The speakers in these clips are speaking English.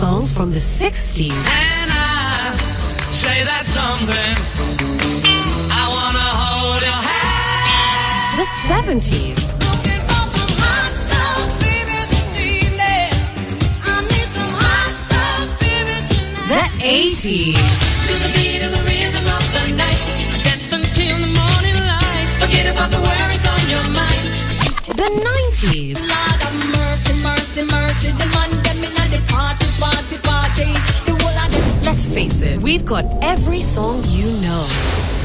songs from the 60s. And I say that something. I wanna hold your hand. The 70s. Looking for some hot stuff, baby, this evening. I need some hot stuff, baby, tonight. The 80s. To the beat of the rhythm of the night. Dance until the morning light. Forget about the worries on your mind. The 90s. Lord of mercy, mercy, mercy. The man them in the party, party, party. The whole of them. Let's face it, we've got every song you know.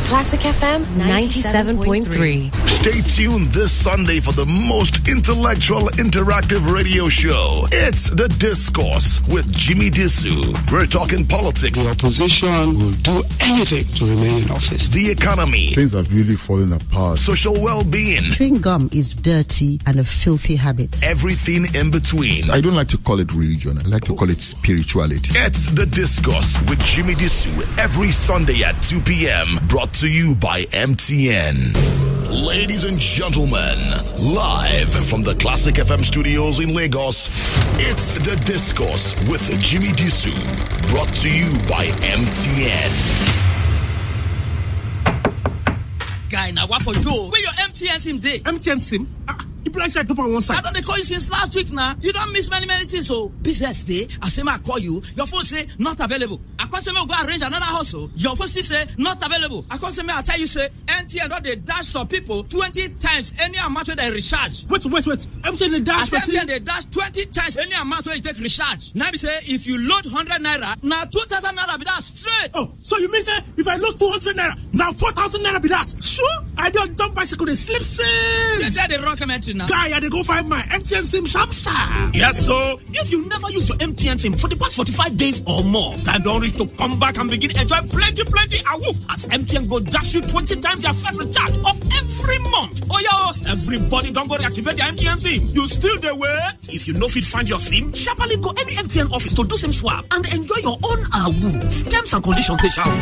Classic FM 97.3. Stay tuned this Sunday for the most intellectual interactive radio show. It's The Discourse with Jimi Disu. We're talking politics. The opposition will do anything to remain in office. The economy. Things are really falling apart. Social well-being. Chewing gum is dirty and a filthy habit. Everything in between. I don't like to call it religion. I like to call it spirituality. It's The Discourse with Jimi Disu every Sunday at 2 p.m. Brought to you by MTN. Ladies and gentlemen, live from the Classic FM studios in Lagos, it's The Discourse with Jimi Disu. Brought to you by MTN. Guy, now what for you? Where your MTN SIM day? MTN SIM? You price I drop on one side. I don't call you since last week now. You don't miss many things. So business day, I say I call you. Your phone say not available. I call say me go arrange another hustle. Your phone still say not available. I call say me I tell you say MTN don't they dash some people 20 times any amount where they recharge. Wait. MTN they dash. MTN they dash 20 times any amount where you take recharge. Now be say if you load 100 naira, now 2,000 naira be that straight. Oh, so you mean say if I load 200 naira, now 4,000 naira be that? Sure. I don't jump bicycle, they slip sim. They say they rock entry now. Guy, I they go find my MTN SIM sharp. Yes, so if you never use your MTN SIM for the past 45 days or more, time don't reach to come back and begin enjoy plenty awoof as MTN go dash you 20 times your first recharge of every month. Oh yeah, everybody don't go reactivate your MTN SIM. You still the wait? If you know fit find your SIM, sharply go any MTN office to do SIM swap and enjoy your own awoof. Terms and conditions they shall.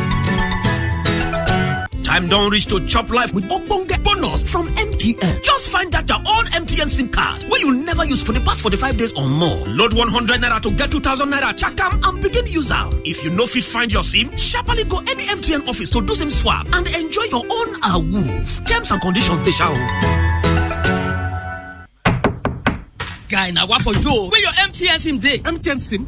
Time don't reach to chop life with Ogbonge bonus from MTN. Just find out your own MTN SIM card where you never use for the past 45 days or more. Load 100 naira to get 2,000 naira. Chakam and begin use them. If you know fit find your SIM, sharply go any MTN office to do SIM swap and enjoy your own awoof. Terms and conditions they shall. Guy, now what for you? Where your MTN SIM day? MTN SIM?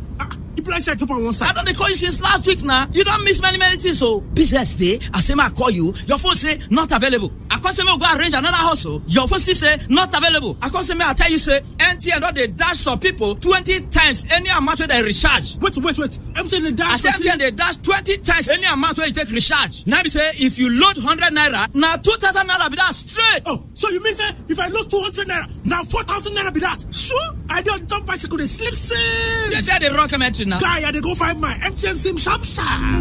You price I drop on one side. I don't call you since last week now. You don't miss many things. So business day, I say I call you. Your phone say not available. I call say me go arrange another hustle. Your phone still say not available. I call say me I tell you say MTN don't they dash some people 20 times any amount where they recharge. Wait. MTN they dash. I say MTN they dash 20 times any amount where you take recharge. Now be say if you load 100 naira, now 2,000 naira be that straight. Oh, so you mean say if I load 200 naira, now 4,000 naira be that? Sure. I don't jump bicycle, they slip sim. They say they rock entry now. Guy, I they go find my MTN SIM sharp.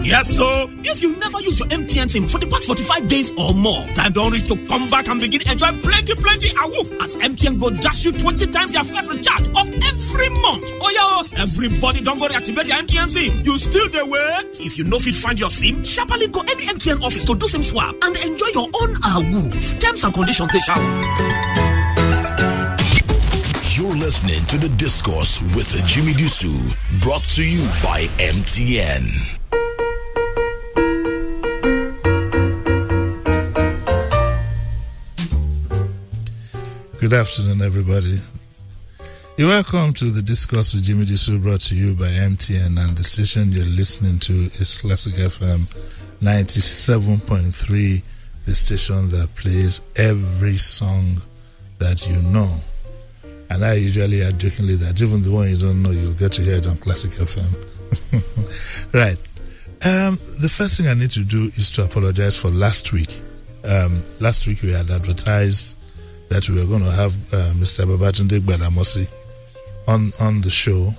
Yes, so if you never use your MTN SIM for the past 45 days or more, time don't reach to come back and begin enjoy plenty awoof as MTN go dash you 20 times your first recharge of every month. Oh yeah, everybody don't go reactivate your MTN SIM. You still the wait? If you know fit find your SIM, sharply go any MTN office to do SIM swap and enjoy your own awoof. Terms and conditions they shall. You're listening to The Discourse with Jimi Disu, brought to you by MTN. Good afternoon, everybody. You're welcome to The Discourse with Jimi Disu, brought to you by MTN, and the station you're listening to is Classic FM 97.3, the station that plays every song that you know. And I usually add jokingly that even the one you don't know, you'll get to hear it on Classic FM. Right. The first thing I need to do is to apologize for last week. Last week we had advertised that we were going to have Mr. Babatunde Gbadamosi on the show.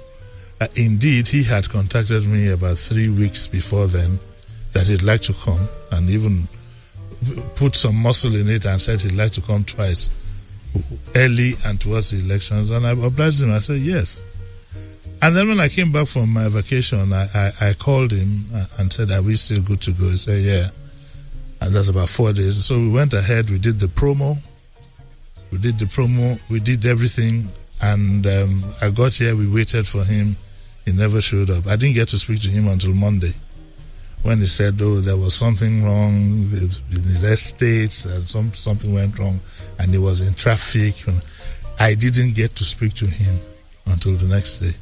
Indeed, he had contacted me about 3 weeks before then that he'd like to come and even put some muscle in it and said he'd like to come twice, early and towards the elections, and I obliged him. I said yes. And then when I came back from my vacation, I called him and said, are we still good to go? He said, yeah. And that's about 4 days. So we went ahead, we did the promo, we did everything, and I got here, we waited for him. He never showed up. I didn't get to speak to him until Monday, when he said, there was something wrong in his estates, and something went wrong, and he was in traffic. I didn't get to speak to him until the next day.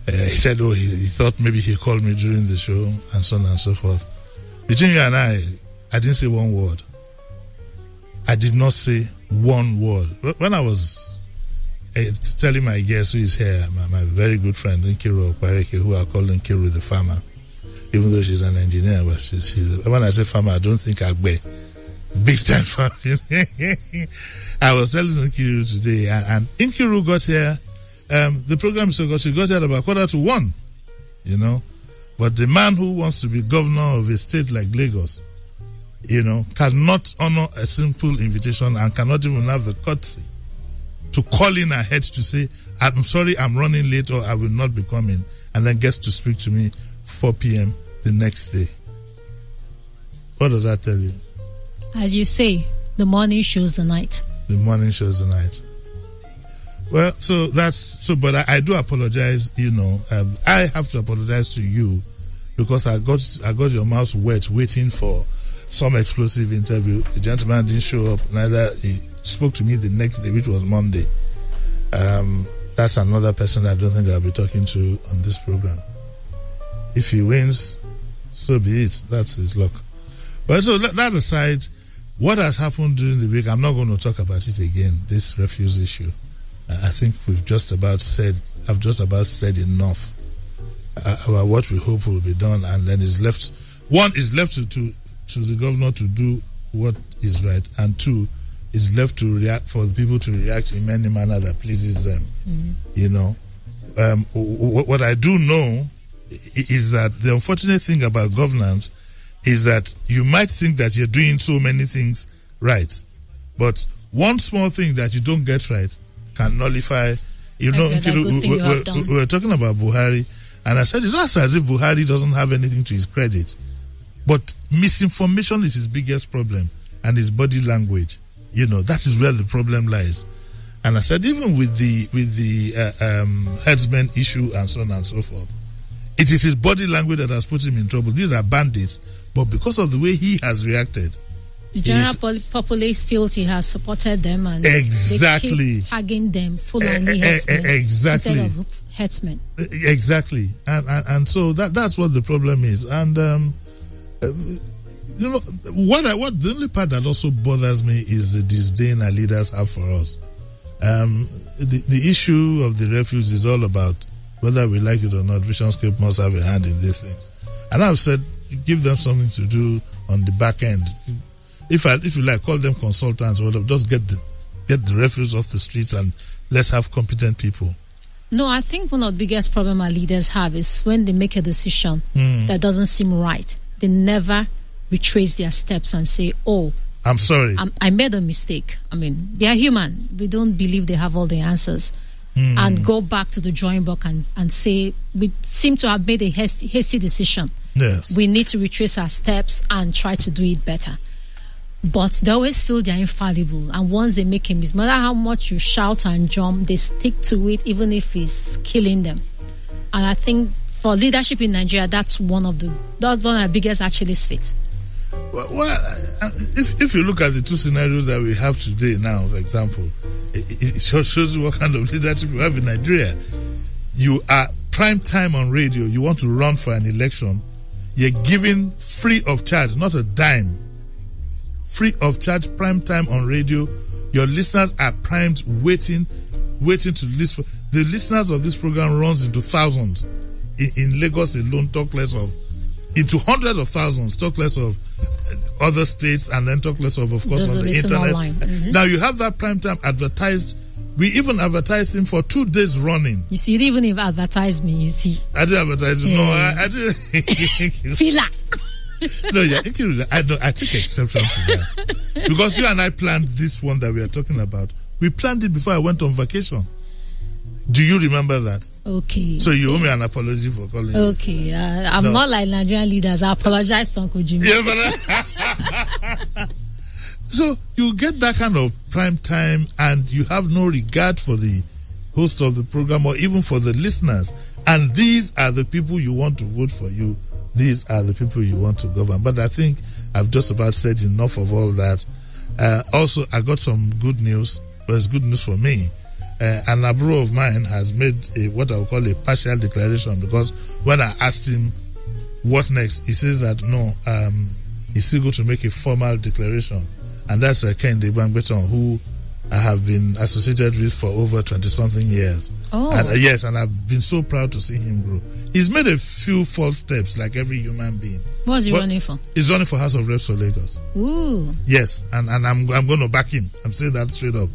He said, he thought maybe he called me during the show, and so on and so forth. Between you and I didn't say one word. I did not say one word. When I was telling my guest who is here, my very good friend, Nkiru Okwareke, who I call Nkiru the farmer, even though she's an engineer, but she's when I say farmer, I don't think Agbe. Big time farmer. I was telling Nkiru today, and Nkiru got here. The program she got here about 1:45, you know. But the man who wants to be governor of a state like Lagos, you know, cannot honor a simple invitation and cannot even have the courtesy to call in ahead to say, I'm sorry, I'm running late, or I will not be coming, and then gets to speak to me 4 p.m. the next day. What does that tell you? As you say, the morning shows the night. The morning shows the night. Well, but I do apologize, you know. I have to apologize to you because I got your mouth wet waiting for some explosive interview. The gentleman didn't show up. Neither he spoke to me the next day, which was Monday. That's another person I don't think I'll be talking to on this program. If he wins, so be it. That's his luck. But so that aside, what has happened during the week, I'm not going to talk about it again, this refuse issue. I think I've just about said enough about what we hope will be done, and then one is left to the governor to do what is right, and two is left to react, for the people to react in any manner that pleases them. You know, what I do know is that the unfortunate thing about governance is that you might think that you're doing so many things right, but one small thing that you don't get right can nullify. You know, we were talking about Buhari, and I said it's not as if Buhari doesn't have anything to his credit, but misinformation is his biggest problem, and his body language. You know, that is where the problem lies. And I said, even with the herdsmen issue and so on and so forth, it is his body language that has put him in trouble. These are bandits, but because of the way he has reacted, the general populace feels he has supported them, and they keep tagging them full-on herdsmen instead of herdsmen. Exactly, and so that's what the problem is. And you know what the only part that also bothers me is the disdain our leaders have for us. The issue of the refuse is all about whether we like it or not. Visionscape must have a hand in these things, and I've said give them something to do on the back end. If you like, call them consultants or whatever. Just get the refuse off the streets and let's have competent people. No, I think one of the biggest problems our leaders have is when they make a decision that doesn't seem right, they never retrace their steps and say, "Oh, I'm sorry, I made a mistake." I mean, they are human. We don't believe they have all the answers. And go back to the drawing board and say, we seem to have made a hasty decision. Yes. We need to retrace our steps and try to do it better. But they always feel they're infallible, and once they make a mistake, no matter how much you shout and jump, they stick to it even if it's killing them. And I think for leadership in Nigeria, that's one of the biggest Achilles feet. Well, if you look at the two scenarios that we have today now, for example, it shows you what kind of leadership we have in Nigeria. You are prime time on radio, you want to run for an election, you're giving free of charge, not a dime, free of charge, prime time on radio. Your listeners are primed, waiting to listen. The listeners of this program runs into thousands. In Lagos alone, talk less of into hundreds of thousands, talk less of other states, and then talk less of course, those on the internet. Mm-hmm. Now you have that prime time advertised. We even advertised him for 2 days running. You see, you didn't even advertise me, you see. I didn't advertise him. No, I didn't. Fila. No, yeah, I take exception to that. Because you and I planned this one that we are talking about. We planned it before I went on vacation. Do you remember that? Okay. So you owe me an apology for calling. Okay. I'm not like Nigerian leaders. I apologize to Uncle Jimi. Yeah, but so you get that kind of prime time and you have no regard for the host of the program or even for the listeners. And these are the people you want to vote for you. These are the people you want to govern. But I think I've just about said enough of all that. Also, I got some good news. Well, it's good news for me. An abro of mine has made what I would call a partial declaration, because when I asked him what next, he says that no, he's still going to make a formal declaration. And that's Kende Bangbeton, who I have been associated with for over 20-something years. Oh. And, yes, and I've been so proud to see him grow. He's made a few false steps, like every human being. What's he running for? He's running for House of Reps for Lagos. Ooh. Yes, and I'm going to back him. I'm saying that straight up.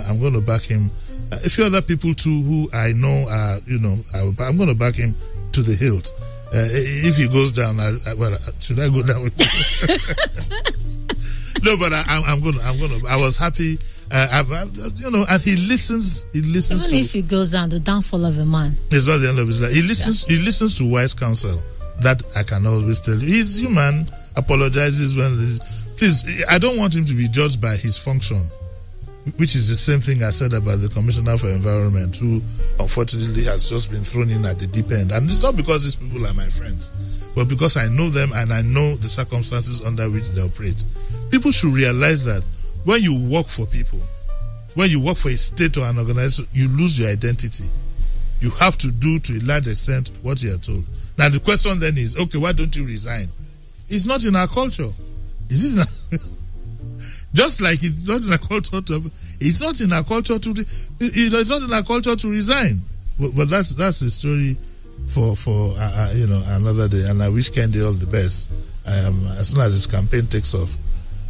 I'm going to back him. A few other people too who I know are, I'm going to back him to the hilt. If he goes down, should I go down with him? No, but I'm going to. I was happy. And he listens. Even if he goes down, the downfall of a man. It's not the end of his life. He listens to wise counsel. That I can always tell you. He's human. Apologizes when. Please, I don't want him to be judged by his function, which is the same thing I said about the Commissioner for Environment, who unfortunately has just been thrown in at the deep end. And it's not because these people are my friends, but because I know them and I know the circumstances under which they operate. People should realize that when you work for people, when you work for a state or an organization, you lose your identity. You have to do, to a large extent, what you are told. Now the question then is, okay, why don't you resign? It's not in our culture. Is it not? Just like it's not in our culture to, it's not in our culture to, it's not in our culture to resign. But that's a story for another day. And I wish Kendi all the best. As soon as his campaign takes off,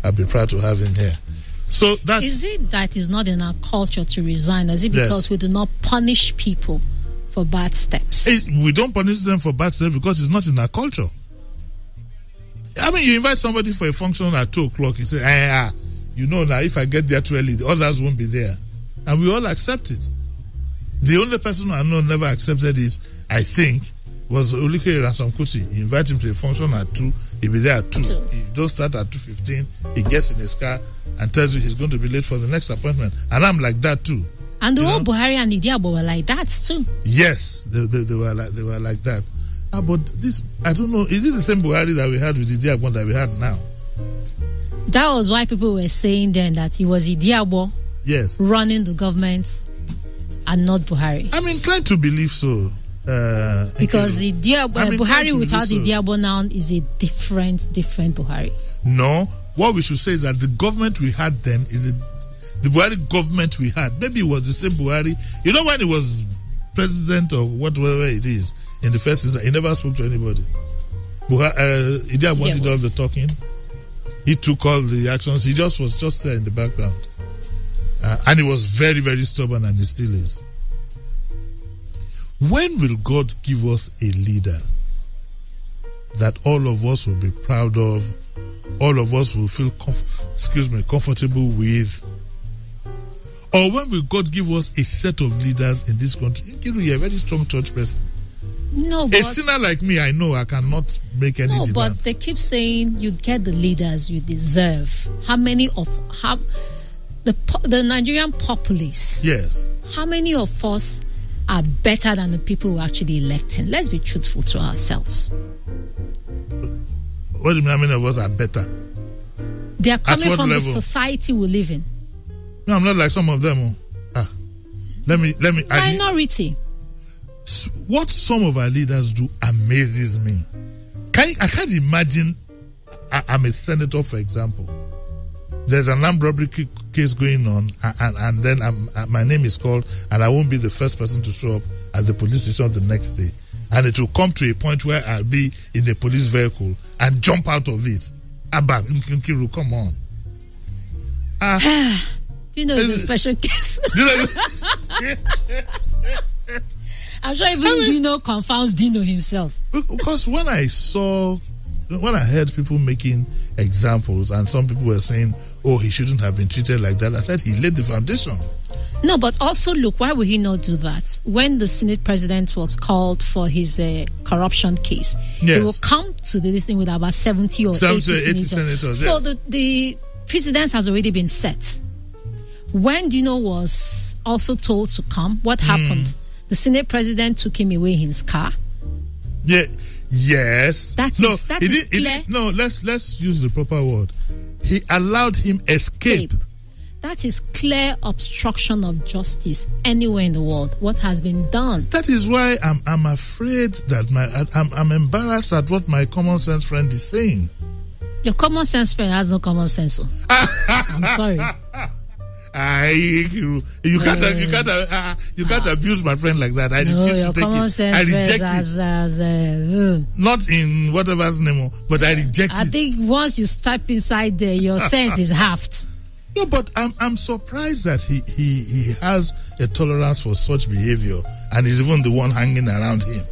I'll be proud to have him here. So that's, is it that it's not in our culture to resign? Or is it because we do not punish people for bad steps? We don't punish them for bad steps because it's not in our culture. I mean, you invite somebody for a function at 2 o'clock, you say, now if I get there too early, the others won't be there. And we all accept it. The only person I know never accepted it, I think, was Olike Ransom Kuti. You invite him to a function at 2, he'll be there at 2. He don't start at 2:15, he gets in his car and tells you he's going to be late for the next appointment. And I'm like that too. And the old Buhari and Idiabo were like that too. Yes, they were like that. But this, I don't know, is it the same Buhari that we had with Idiabo that we had now? That was why people were saying then that it was Idiabo running the government and not Buhari. I'm inclined to believe so. Because Buhari without Idiabo now is a different Buhari. No, what we should say is that the government we had then is the Buhari government we had. Maybe it was the same Buhari. You know, when he was president or whatever it is, in the first instance, he never spoke to anybody. Idiabo wanted all the talking. He took all the actions. He was just there in the background. And he was very, very stubborn, and he still is. When will God give us a leader that all of us will be proud of, all of us will feel comfortable with? Or when will God give us a set of leaders in this country? You're a very strong church person. No, a sinner like me, I know I cannot make any demand. But they keep saying you get the leaders you deserve. How many of the Nigerian populace? Yes. How many of us are better than the people who are actually electing? Let's be truthful to ourselves. What do you mean? How many of us are better? They are coming from the society we live in. No, I'm not like some of them. Let me. Minority. What some of our leaders do amazes me. I can't imagine. I'm a senator, for example. There's an armed robbery case going on, and then my name is called, and I won't be the first person to show up at the police station the next day. And it will come to a point where I'll be in a police vehicle and jump out of it. Abba, Nkiru, come on. It's a special case. I'm sure even Dino confounds Dino himself. Because when I heard people making examples, and some people were saying, oh, he shouldn't have been treated like that, I said he laid the foundation. No, but also look, why would he not do that? When the Senate president was called for his corruption case, he will come to the listening with about 70 or 80 senators. So the precedence has already been set. When Dino was also told to come, what happened? The Senate president took him away in his car. Yeah. Yes. That no, is clear. No, let's use the proper word. He allowed him escape. That is clear obstruction of justice anywhere in the world. What has been done? That is why I'm afraid that I'm embarrassed at what my common sense friend is saying. Your common sense friend has no common sense. I'm sorry. You can't abuse my friend like that. I refuse to take it. I reject it. Not in whatever's name, but I reject it. I think once you step inside there, your sense is halved. No, but I'm surprised that he has a tolerance for such behavior, and is even the one hanging around him,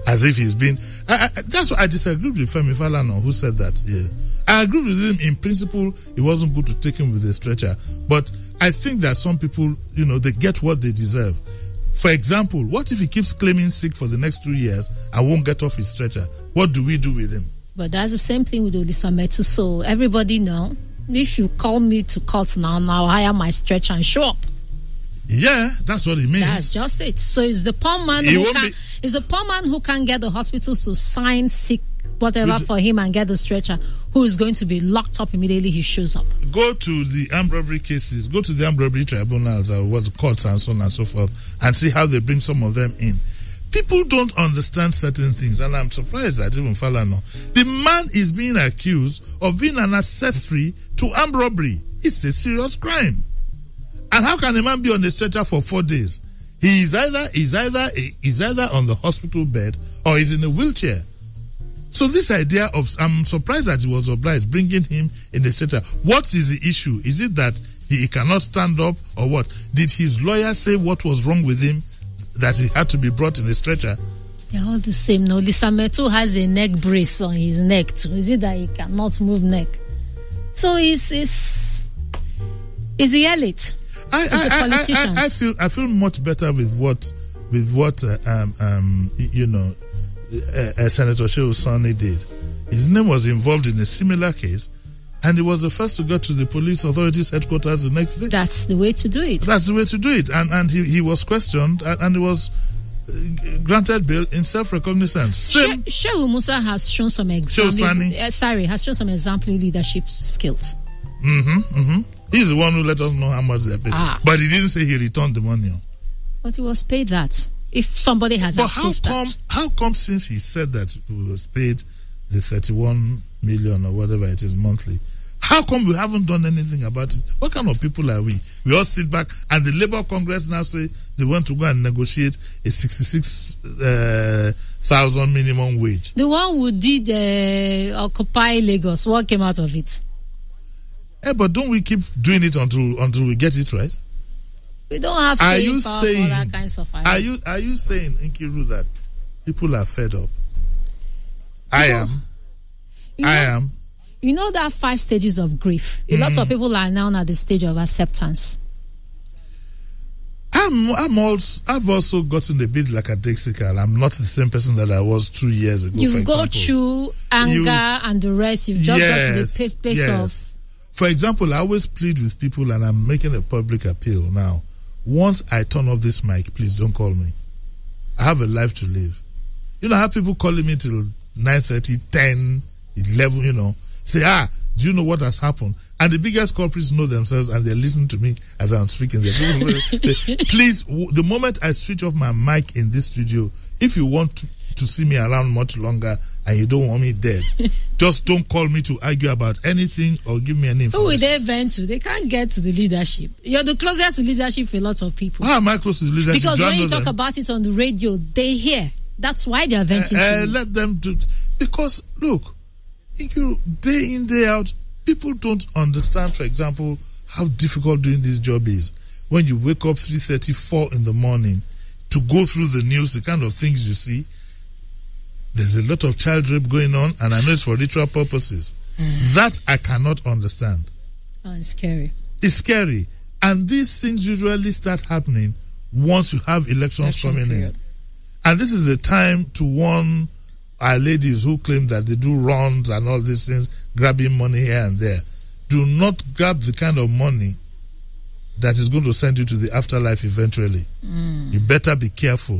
as if he's been. That's why I disagree with Femi Falana, who said that. Yeah, I agree with him in principle. It wasn't good to take him with a stretcher, but I think that some people, they get what they deserve. For example, what if he keeps claiming sick for the next 2 years and won't get off his stretcher? What do we do with him? But that's the same thing with Olisa Metu. So everybody know. If you call me to court now, I'll hire my stretcher and show up. Yeah, that's what it means. That's just it. So it's the poor man who can't get the hospitals to sign sick whatever for him and get the stretcher, who is going to be locked up immediately he shows up. Go to the armed robbery cases, go to the armed robbery tribunals or what the courts and so on and so forth, and see how they bring some of them in. People don't understand certain things, and I'm surprised that even Falana. The man is being accused of being an accessory to armed robbery. It's a serious crime. And how can a man be on the stretcher for 4 days? He's either on the hospital bed or he's in a wheelchair. So this idea of, I'm surprised that he was obliged bringing him in the stretcher. What is the issue? Is it that he cannot stand up or what? Did his lawyer say what was wrong with him, that he had to be brought in a stretcher? They're all the same. No, Lisa Metu has a neck brace on his neck too. Is it that he cannot move neck? So he's the elite. He's the politicians. I feel much better with what Senator Shehu Sani did. His name was involved in a similar case, and he was the first to go to the police authorities headquarters the next day. That's the way to do it. That's the way to do it. And he was questioned, and he was granted bail in self-recognizance. Shehu Musa has shown some exemplary leadership skills. He's the one who let us know how much they paid. But he didn't say he returned the money. But he was paid that. If somebody has approved that. How come since he said that he was paid the 31 million or whatever it is monthly, how come we haven't done anything about it? What kind of people are we? We all sit back, and the Labour Congress now say they want to go and negotiate a 66,000 minimum wage. The one who did Occupy Lagos, what came out of it? But don't we keep doing it until we get it right? We don't have staying power for that kinds of ideas. Are you saying, Nkiru, that people are fed up? I am. You know that 5 stages of grief. A lot of people are now at the stage of acceptance. I've also gotten a bit like a Dixical. I'm not the same person that I was 2 years ago. You've got through anger and the rest. You've just got to the place of. For example, I always plead with people, and I'm making a public appeal now. Once I turn off this mic, please don't call me. I have a life to live. I have people calling me till 9:30, 10, 11, say, do you know what has happened? And the biggest culprits know themselves, and they're listening to me as I'm speaking. Please, the moment I switch off my mic in this studio, if you want to see me around much longer and you don't want me dead, just don't call me to argue about anything or give me any information. Who will they vent to? They can't get to the leadership. You're the closest to leadership for a lot of people. How am I close to the leadership? Because when you talk about it on the radio, they hear. That's why they are venting to you. Let them do. Because, look, day in, day out, people don't understand, for example, how difficult doing this job is. When you wake up 3:30, 4 in the morning to go through the news, the kind of things you see, there's a lot of child rape going on, and I know it's for ritual purposes. That I cannot understand. It's scary. It's scary. And these things usually start happening once you have elections coming in. And this is the time to warn our ladies who claim that they do runs and all these things, grabbing money here and there. Do not grab the kind of money that is going to send you to the afterlife eventually. You better be careful.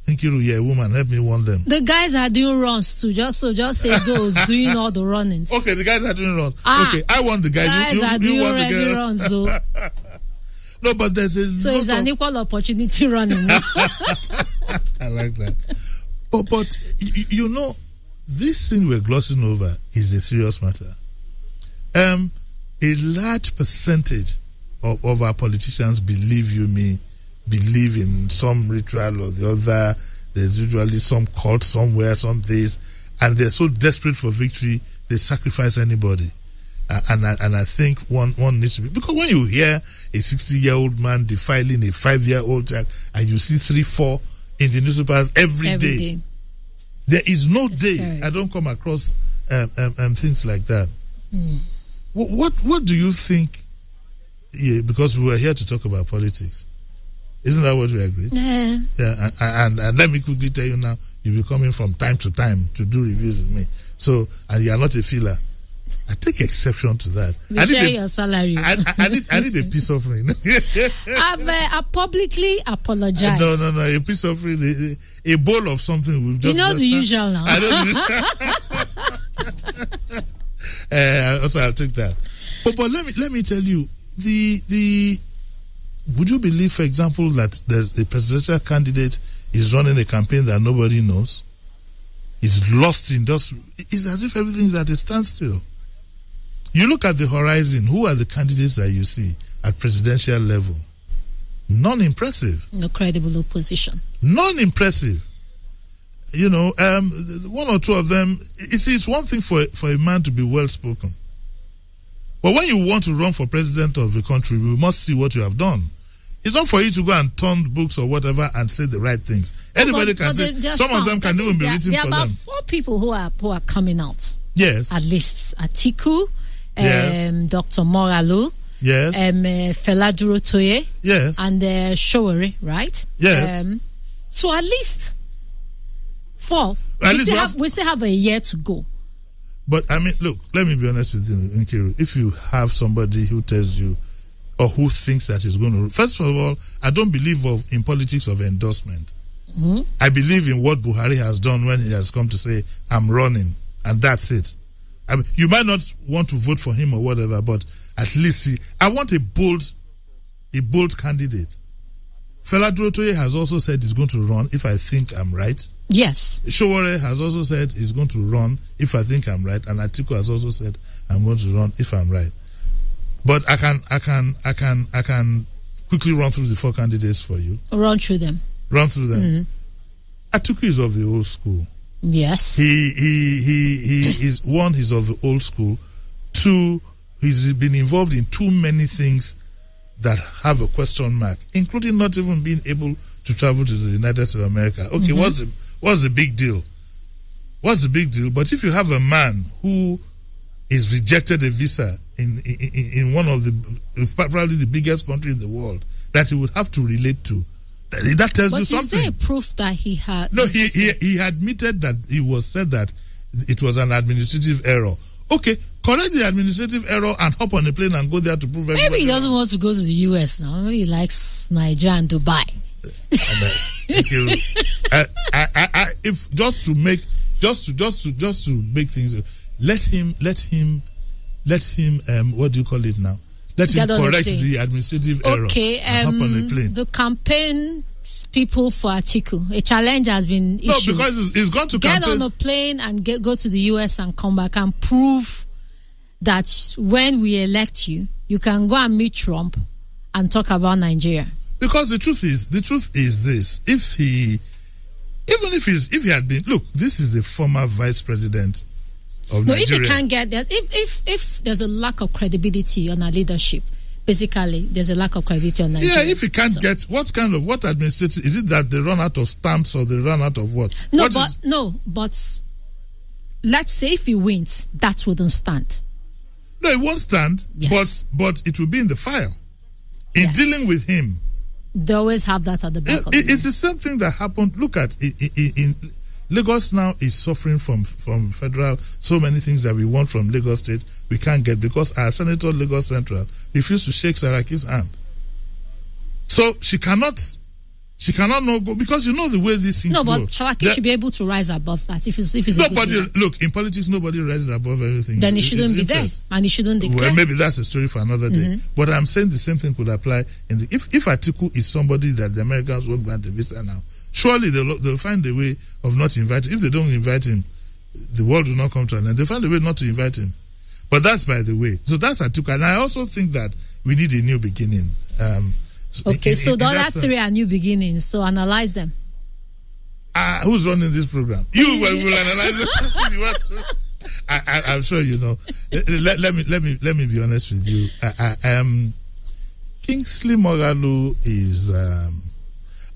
Nkiru, you're a woman. Help me warn them. The guys are doing runs too. Just say those doing all the runnings. Okay, the guys are doing runs. Okay, I want the guys. Guys are doing already runs. So. No, but there's a. So it's an equal opportunity running. I like that. But you know, this thing we're glossing over is a serious matter. A large percentage of our politicians, believe in some ritual or the other. There's usually some cult somewhere, some days, and they're so desperate for victory, they sacrifice anybody. And I think one needs to be, because when you hear a 60-year-old man defiling a 5-year-old child, and you see 3-4 in the newspapers every day, there is no day scary. I don't come across things like that. What do you think? Yeah, because we were here to talk about politics. Isn't that what we agreed? Yeah. And let me quickly tell you now, you'll be coming from time to time to do reviews with me. So, and you are not a filler. I take exception to that. We share your salary. I need a peace offering. I've publicly apologized. No, a peace offering, a bowl of something. We've just, you know the usual now. Also, I'll take that. But let me tell you, would you believe, for example, that there's a presidential candidate is running a campaign that nobody knows? Is lost in just. It's as if everything's at a standstill. You look at the horizon. Who are the candidates that you see at presidential level? Non-impressive. No credible opposition. Non-impressive. You know, one or two of them. You see, it's one thing for a man to be well-spoken. But when you want to run for president of the country, we must see what you have done. It's not for you to go and turn books or whatever and say the right things. Anybody can say. Some of them can even be written for them. There are about 4 people who are coming out. Yes. At least Atiku, yes. Dr. Moralu, yes. Fela Durotoye, yes. and Showore, right? Yes. So at least 4. We still have a year to go. But I mean, look, let me be honest with you, Nkiru. If you have somebody who tells you or who thinks that is going to... First of all, I don't believe in politics of endorsement. Mm-hmm. I believe in what Buhari has done when he has come to say, I'm running, and that's it. I mean, you might not want to vote for him or whatever, but at least I want a bold candidate. Fela Durotoye has also said he's going to run if I think I'm right. Yes. Showore has also said he's going to run if I think I'm right, and Atiku has also said I'm going to run if I'm right. But I can quickly run through the 4 candidates for you. Run through them. Mm-hmm. Atiku is of the old school. Yes. He is, 1, he's of the old school. 2, he's been involved in too many things that have a question mark, including not even being able to travel to the United States of America. Okay, mm-hmm. What's the big deal? What's the big deal? But if you have a man who is rejected a visa in one of probably the biggest country in the world that he would have to relate to, that tells you something. But is there a proof that he had? No, he admitted that said that it was an administrative error. Okay, correct the administrative error and hop on a plane and go there to prove everything. Maybe he doesn't want to go to the US now. Maybe he likes Nigeria and Dubai. If just to make things, let him what do you call it now? Let him correct the administrative error. Okay, and hop on a plane. The campaign people for Atiku, a challenge has been issued. No, because he's got to get on a plane and go to the US and come back and prove that when we elect you, you can go and meet Trump and talk about Nigeria. Because the truth is this: if he had been, look, this is a former vice president of Nigeria. If he can't get that, if there's a lack of credibility on our leadership, basically there's a lack of credibility on Nigeria. Yeah, if he can't get what administrative, is it that they run out of stamps or they run out of what? But let's say if he wins, that wouldn't stand. No, it won't stand. Yes. But it will be in the file. In dealing with him. They always have that at the back of the It's the same thing that happened. Look at in Lagos now is suffering from federal, so many things that we want from Lagos State we can't get because our Senator Lagos Central refused to shake Saraki's hand. So she cannot not go, because you know the way these things go. No, but Shalaki should be able to rise above that if it's nobody, look, in politics, nobody rises above everything. Then he shouldn't be there, and he shouldn't declare. Well, maybe that's a story for another day. But I'm saying the same thing could apply in the if Atiku is somebody that the Americans won't grant the visa now, surely they'll find a way of not inviting. If they don't invite him, the world will not come to an end. They find a way not to invite him. But that's by the way. So that's Atiku, and I also think that we need a new beginning. So the other three are new beginnings. So analyze them. Who's running this program? You will analyze it. I'm sure you know. Let me be honest with you. Kingsley Moghalu is.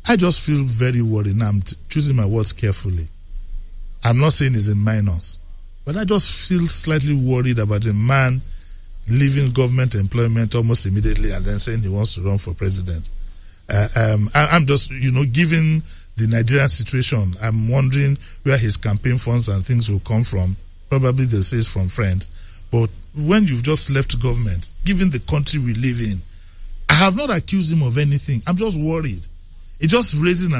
I just feel very worried. Now I'm choosing my words carefully. I'm not saying he's in minus, but I just feel slightly worried about a man leaving government employment almost immediately and then saying he wants to run for president. I'm just, given the Nigerian situation, I'm wondering where his campaign funds and things will come from. Probably they'll say it's from friends. But when you've just left government, given the country we live in, I have not accused him of anything. I'm just worried. It just raises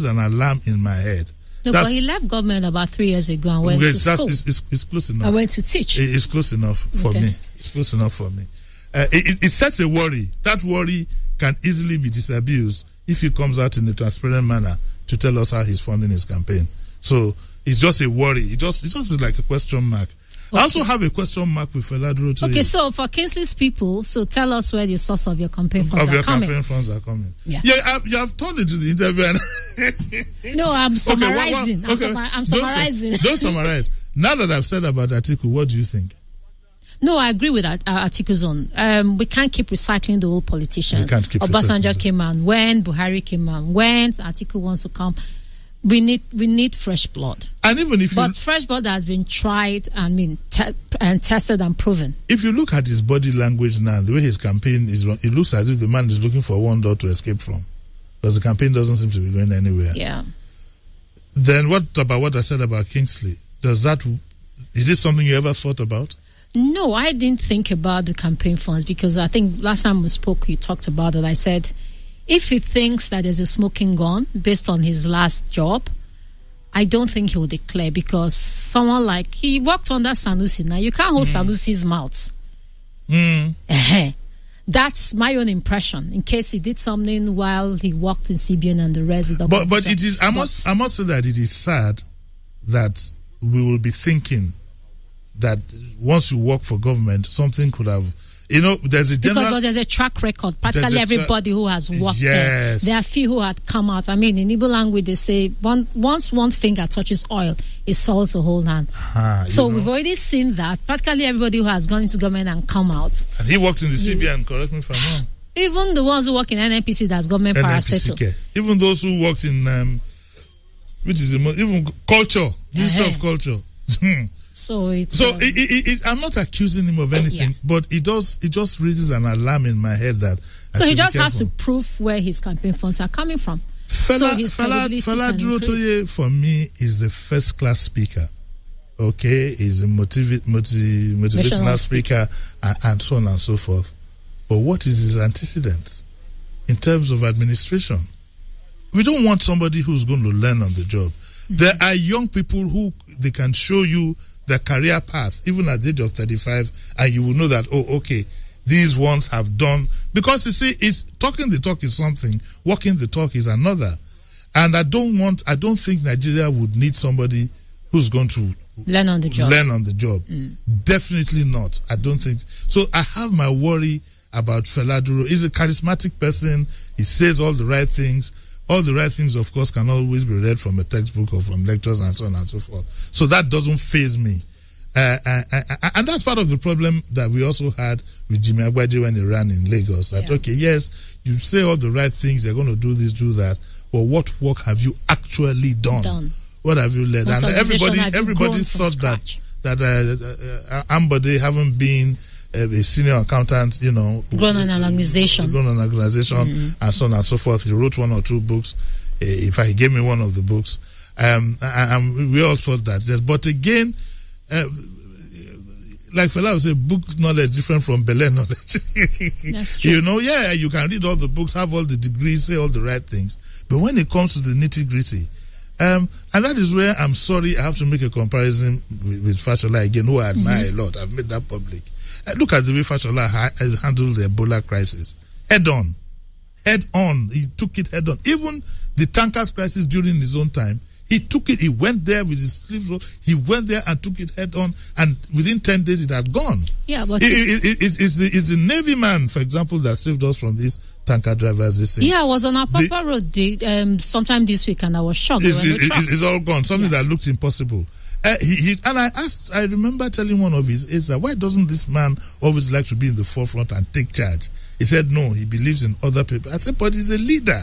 an alarm in my head. No, but he left government about 3 years ago and went to school. It's close enough. I went to teach. It's close enough for me. It's close enough for me. It sets a worry. That worry can easily be disabused if he comes out in a transparent manner to tell us how he's funding his campaign. So it's just a worry. It just is like a question mark. Okay. I also have a question mark with Feladro today. Okay, so for Kingsley's people, so tell us where the source of your campaign funds are coming. Campaign funds are coming. Yeah, you have turned into the interview. No, I'm summarizing. I'm summarizing. Don't summarize. Now that I've said about Atiku, what do you think? No, I agree with Atiku's own. We can't keep recycling the old politicians. We can't keep Obasanjo came on when, Buhari came on when, Atiku wants to come. We need fresh blood. And even if fresh blood has been tried and tested and proven. If you look at his body language now, the way his campaign is run, it looks as if the man is looking for one door to escape from, because the campaign doesn't seem to be going anywhere. Yeah. Then what about what I said about Kingsley? Is this something you ever thought about? No, I didn't think about the campaign funds, because I think last time we spoke, you talked about it. I said, if he thinks that there's a smoking gun based on his last job, I don't think he will declare, because someone like, he worked under Sanusi. Now, you can't hold Sanusi's mouth. That's my own impression, in case he did something while he worked in CBN and the rest of the But it is, I must say that it is sad that we will be thinking that once you work for government, something could have, there's a general... Because there's a track record. Practically everybody who has worked there. There are few who had come out. I mean, in Igbo language, they say, once one finger touches oil, it salts the whole hand. So we've already seen that. Practically everybody who has gone into government and come out. And he worked in the CBN, correct me if I'm wrong. Even the ones who work in NNPC, that's government parastatal. Even those who worked in, which is even culture, Ministry of Culture. So I'm not accusing him of anything, but it just raises an alarm in my head that. So he just has to prove where his campaign funds are coming from. So his credibility can increase. For me, is a first-class speaker. Okay, he's a motivational speaker and so on and so forth. But what is his antecedents in terms of administration? We don't want somebody who's going to learn on the job. There are young people who they can show you their career path, even at the age of 35, and you will know that, these ones have done, because you see, it's talking the talk is something, walking the talk is another. And I don't think Nigeria would need somebody who's going to learn on the job. Definitely not. I don't think so. I have my worry about Feladuro. He's a charismatic person. He says all the right things. All the right things, of course, can always be read from a textbook or from lectures and so on and so forth. So that doesn't faze me. And that's part of the problem that we also had with Jimi Agbaje when he ran in Lagos. Yes, you say all the right things, you're going to do this, do that. But what work have you actually done? What have you led? And everybody thought that Ambode, having been a senior accountant, grown an organization, and so on and so forth. He wrote 1 or 2 books. In fact, he gave me one of the books. And we all thought that. Yes, but again, like Fela would say, book knowledge different from Bele knowledge. That's true. You know, yeah, you can read all the books, have all the degrees, say all the right things. But when it comes to the nitty-gritty, and that is where I'm sorry I have to make a comparison with Fashola again, who I admire a lot. I've made that public. Look at the way Fashola handled the Ebola crisis. Head on. He took it head on. Even the tankers crisis during his own time, he took it. He went there with his sleeves rolled. He went there and took it head on, and within 10 days it had gone. Yeah, but it's the Navy man, for example, that saved us from these tanker drivers. I was on Apapa Road sometime this week, and I was shocked. It's all gone. Something that looked impossible. And I remember telling one of his aides, why doesn't this man always like to be in the forefront and take charge? He said, no, he believes in other people. I said, but he's a leader.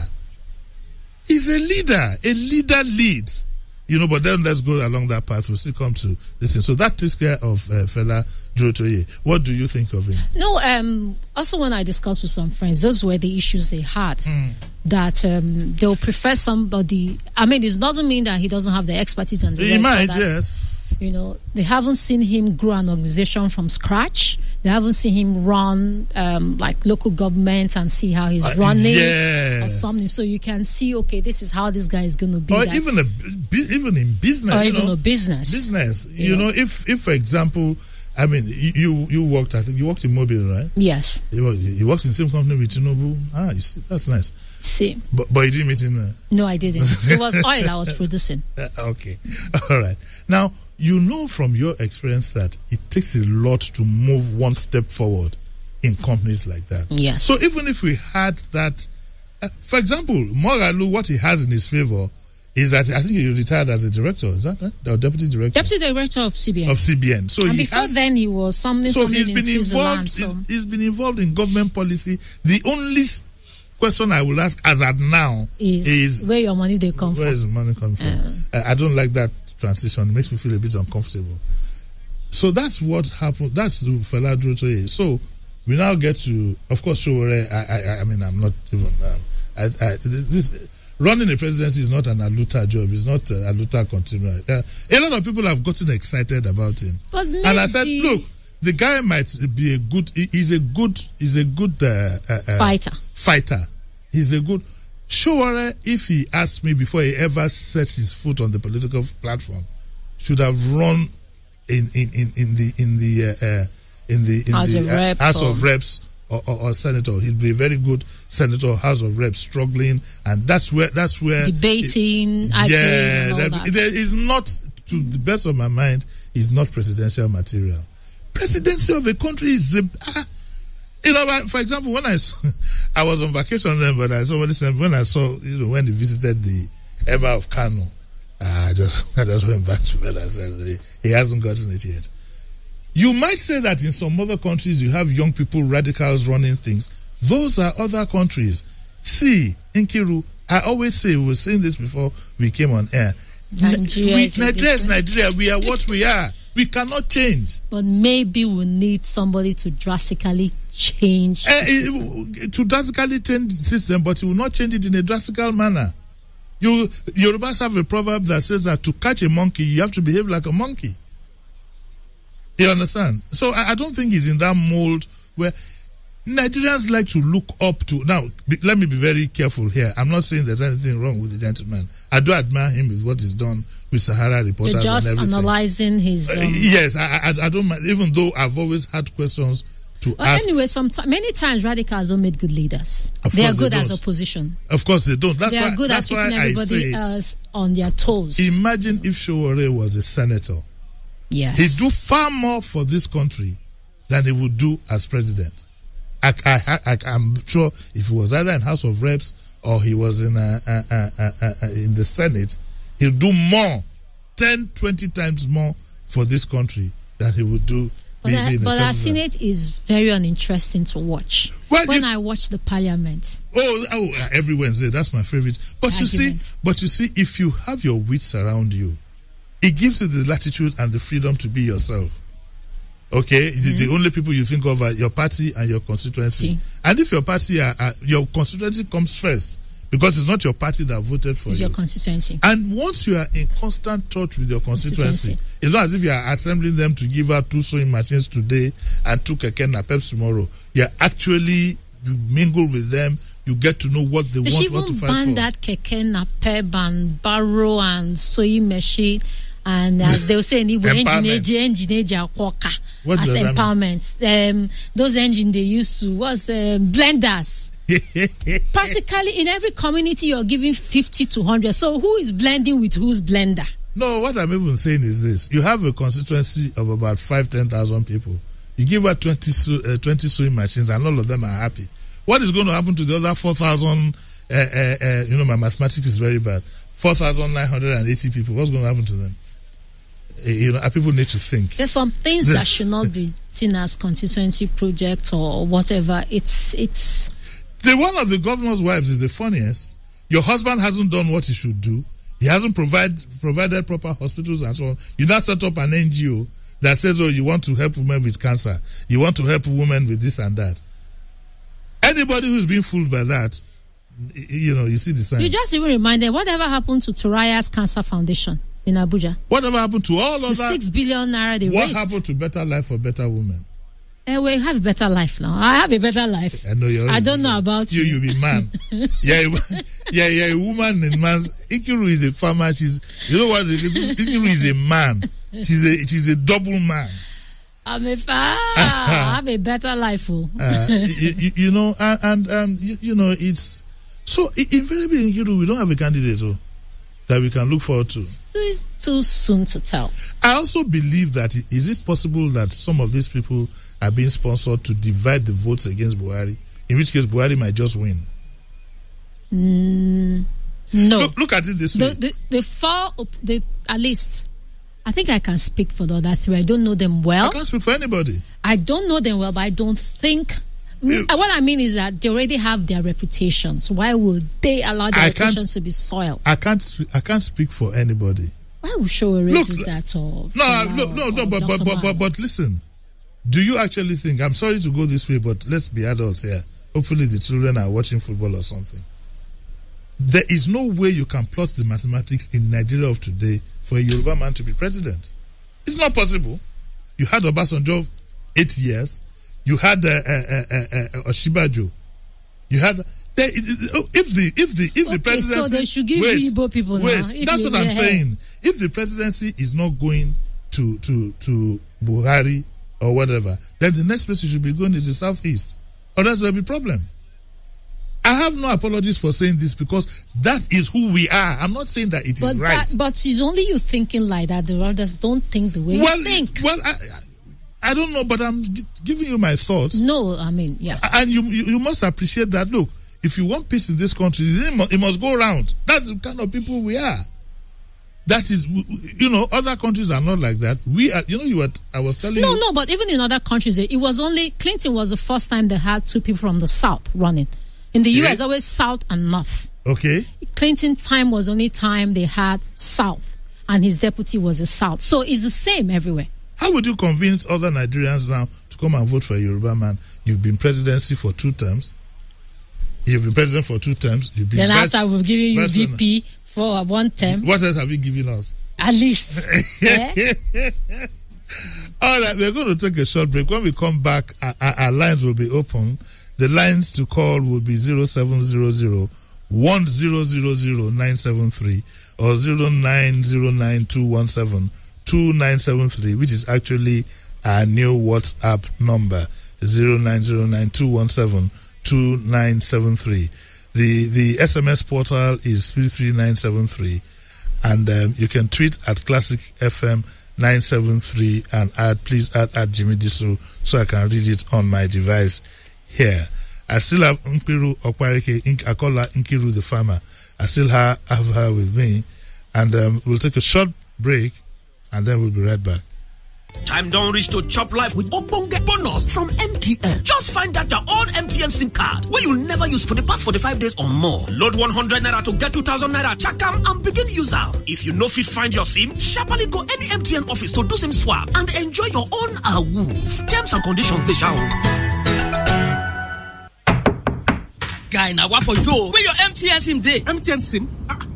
He's a leader. A leader leads. You know, but then let's go along that path. We'll still come to this thing. So that takes care of Fela Durotoye. What do you think of him? No, also when I discussed with some friends, those were the issues they had. That they'll prefer somebody. I mean, it doesn't mean that he doesn't have the expertise and the He rest, might, but yes. You know, they haven't seen him grow an organization from scratch. They haven't seen him run like local government and see how he's running it or something. So you can see, okay, this is how this guy is going to be. Or even in business. Or even a business. Business. You know, if for example, I mean, you worked, I think you worked in Mobile, right? Yes. You worked in the same company with Tinubu. You see, that's nice. See. But you didn't meet him there? No, I didn't. It was oil I was producing. Okay. All right. Now, you know from your experience that it takes a lot to move one step forward in companies like that. Yes. So even if we had that, for example, Mogalu, what he has in his favor is that I think he retired as a director. Is that right? Or deputy director? Deputy director of CBN. So and before then, he was something he's in been Switzerland. involved. He's been involved in government policy. The only question I will ask as at now is where your money they come from. Where is the money come from? I don't like that transition. It makes me feel a bit uncomfortable. So that's what happened. That's Fela Durotoye. So we now get to, of course, Sowore. I mean, I'm not even. This running a presidency is not an Aluta job. It's not a Aluta continual. A lot of people have gotten excited about him, and I said, look, the guy might be a good. He's a good fighter. He's a good. Sowore, if he asked me before he ever set his foot on the political platform, should have run in the House of Reps or Senator. He'd be a very good Senator, House of Reps, struggling, and that's where debating. There is not, to the best of my mind, is not presidential material. Presidency of a country is you know, for example, when I was on vacation then, but somebody said when I saw, you know, when he visited the Emir of Kano, I just went back to bed and said he hasn't gotten it yet. You might say that in some other countries you have young people, radicals running things. Those are other countries. See, Nkiru, I always say, we were saying this before we came on air. Nigeria is Nigeria. We are what we are. We cannot change. But maybe we need somebody to drastically change the system. To drastically change the system, but you will not change it in a drastical manner. Yorubas have a proverb that says that to catch a monkey, you have to behave like a monkey. You understand? So I don't think he's in that mold where Nigerians like to look up to. Now, let me be very careful here. I'm not saying there's anything wrong with the gentleman. I do admire him with what he's done with Sahara Reporters and everything. You're just analyzing his... yes, I don't mind, even though I've always had questions to ask. Anyway, many times radicals don't make good leaders. They are good as opposition. Of course they don't. They are good at keeping everybody else on their toes. Imagine if Sowore was a senator. Yes. He'd do far more for this country than he would do as president. I'm sure if he was either in House of Reps or he was in the Senate, he'll do more, 10, 20 times more for this country than he would do. But our Senate is very uninteresting to watch. When I watch the Parliament. Every Wednesday, that's my favorite. But you see, if you have your wits around you, it gives you the latitude and the freedom to be yourself. Okay, the only people you think of are your party and your constituency. And if your party your constituency comes first, Because it's not your party that voted for It's you. your constituency. And once you are in constant touch with your constituency, it's not as if you are assembling them to give out 2 sewing machines today and 2 keke napeps tomorrow. You mingle with them. You get to know what they want to fight for. They should even ban that keke napep and barrow and sewing machine. And as they will say, engine as empowerment. Those engines they used to blenders. Practically in every community, you're giving 50 to 100. So who is blending with whose blender? No, what I'm even saying is this: you have a constituency of about 5,000-10,000 people. You give out 20 sewing machines, and all of them are happy. What is going to happen to the other 4,000? My mathematics is very bad. 4,980 people. What's going to happen to them? People need to think. There's some things that should not be seen as constituency project or whatever. It's the one of the governor's wives is the funniest. Your husband hasn't done what he should do. He hasn't provided proper hospitals and so on. You now set up an NGO that says, you want to help women with cancer. You want to help women with this and that. Anybody who's been fooled by that, you see the sign. You just even reminded, whatever happened to Toraya's Cancer Foundation in Abuja? Whatever happened to all of the that? 6 billion naira they raised? What happened to Better Life for Better Women? We have a better life now. I have a better life. I know I don't know about you. You be man. yeah, a woman in man's. Ikiru is a farmer. Ikiru is a man. She's a double man. I'm a fan. I have a better life. It's so invariably in Ikiru we don't have a candidate that we can look forward to. It's too soon to tell. I also believe that is it possible that some of these people are being sponsored to divide the votes against Buhari, in which case Buhari might just win. No. Look at it this way. At least, I think I can speak for the other 3. I don't know them well. I can't speak for anybody. I don't know them well, but I don't think. What I mean is that they already have their reputations. Why would they allow their reputations to be soiled? I can't speak for anybody. Why would Showore do that? But listen. Do you actually think, I'm sorry to go this way, but let's be adults here. Hopefully the children are watching football or something. There is no way you can plot the mathematics in Nigeria of today for a Yoruba man to be president. It's not possible. You had Obasanjo 8 years. You had Oshibajo. You had if the presidency. So they should give Igbo people now. That's what I'm saying. If the presidency is not going to Buhari or whatever, then the next place you should be going is the southeast, or else there'll be problem. I have no apologies for saying this because that is who we are. I'm not saying that it is right. But it's only you thinking like that. The others don't think the way you think. Well, I don't know, but I'm giving you my thoughts. No, I mean, yeah. And you must appreciate that. Look, if you want peace in this country, it must go around. That's the kind of people we are. That is, other countries are not like that. We are, I was telling you. No, but even in other countries, it was only, Clinton was the first time they had 2 people from the South running. In the US, always South and North. Okay. Clinton's time was only time they had South, and his deputy was the South. So it's the same everywhere. How would you convince other Nigerians now to come and vote for a Yoruba man? You've been presidency for 2 terms. You've been president for 2 terms. You've been after we've given you VP for 1 term. What else have you given us? At least. All right, we're going to take a short break. When we come back, our lines will be open. The lines to call will be 0700 1000 or 0909-217-2973, which is actually our new WhatsApp number, 0909-217-2973. The SMS portal is 33973, and you can tweet at Classic FM 973 and please add Jimi Disu so I can read it on my device here. I still have Nkiru Okpareke, I call her Nkiru the farmer. I still have her with me, and we'll take a short break and then we'll be right back. Time don't reach to chop life with Ogbonge bonus from MTN. Just find out your old MTN SIM card where you never use for the past 45 days or more. Load 100 naira to get 2,000 naira. Check am and begin use am. If you no fit find your SIM, sharply go any MTN office to do SIM swap and enjoy your own awoof. Terms and conditions they shall. Guy, now what for you? Where your MTN SIM day? MTN SIM?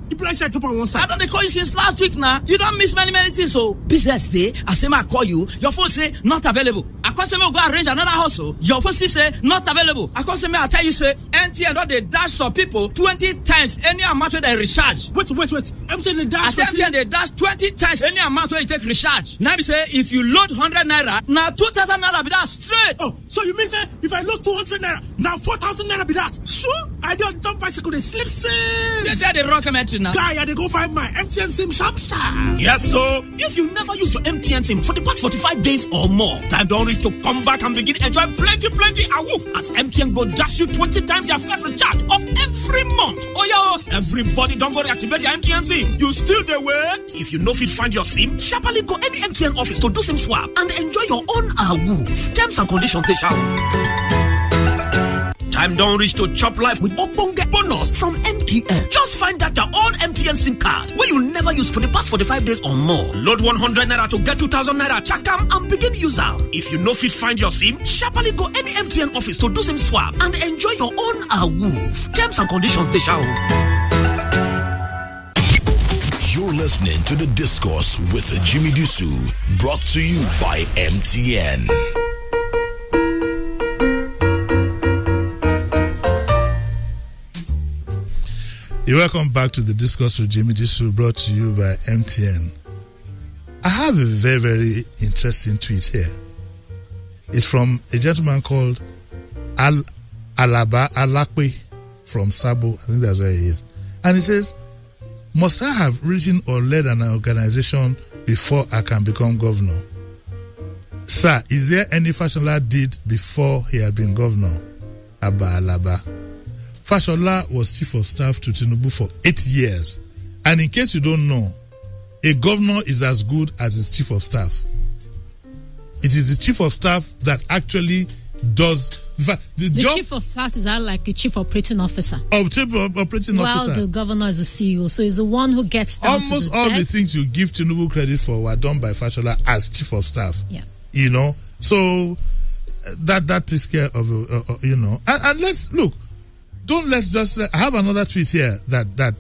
The price I drop on one side. I don't call you since last week now. You don't miss many things. So business day, I say I call you. Your phone say not available. I call say me go arrange another hustle. Your phone still say not available. I call say me I tell you say MTN don't they dash some people 20 times any amount where they recharge. Wait. MTN they dash. I say MTN they dash 20 times any amount where you take recharge. Now be say if you load 100 naira, now 2,000 naira be that straight. Oh, so you mean say if I load 200 naira, now 4,000 naira be that? Sure. I don't jump bicycle, they slip sim. They say they rock MTN now. Guy, I they go find my MTN SIM sharp. Yes, so if you never use your MTN SIM for the past 45 days or more, time don't reach to come back and begin enjoy plenty awoof as MTN go dash you 20 times your first recharge of every month. Oh yo, everybody don't go reactivate your MTN SIM. You still the wait? If you know fit find your SIM, sharply go any MTN office to do SIM swap and enjoy your own awoof. Terms and conditions they shall. Time don't reach to chop life with Ogbonge bonus from MTN. Just find out your own MTN SIM card where you never use for the past 45 days or more. Load 100 naira to get 2,000 naira. Chakam and begin use them. If you know fit find your SIM, sharply go any MTN office to do SIM swap and enjoy your own awoof. Terms and conditions they shall. You're listening to The Discourse with Jimi Disu, brought to you by MTN. You're welcome back to The Discourse with Jimi Disu, brought to you by MTN. I have a very, very interesting tweet here. It's from a gentleman called Alaba Alakwe from Sabo. I think that's where he is. And he says, must I have written or led an organization before I can become governor? Sir, is there any Fashola did before he had been governor? Abba Alaba. Fashola was chief of staff to Tinubu for 8 years. And in case you don't know, a governor is as good as his chief of staff. It is the chief of staff that actually does the job. Chief of staff is like a chief operating officer. Chief operating officer. Well, the governor is the CEO, so he's the one who gets down almost to the all desk. the things you give Tinubu credit for were done by Fashola as chief of staff. Yeah, you know, so that takes care of you know. And let's look. Let's just I have another tweet here that